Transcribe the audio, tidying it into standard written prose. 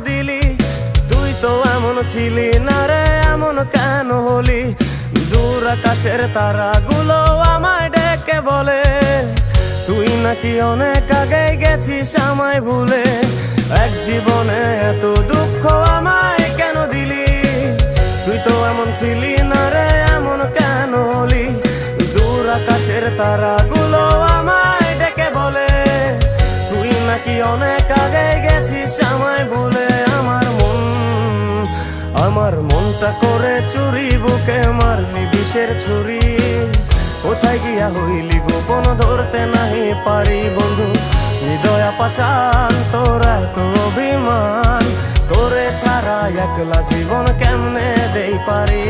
দিলি? তুই তো এমন ছিলি না রে, এমন কেন হলি? দূর আকাশের তারাগুলো আমায় ডেকে বলে তুই নাকি অনেক আগে গেছিস আমায় ভুলে। এক জীবনে এত দুঃখ আমায় কেন দিলি? তুই তো এমন ছিলি না রে, এমন কেন হলি? দূর আকাশের তারাগুলো আমায় ডেকে বলে তুই নাকি অনেক আগে গেছিস আমায় ভুলে। আমার মনটা করে চুরি, বুকে মারলি বিষের ছুরি। কোথায় গিয়া হইলি গোপন ধরতে নাহি পারি বন্ধু। হৃদয় পাষাণ তোর এত অভিমান, তোরে ছাড়া একলা জীবন কেমনে দেই পারি।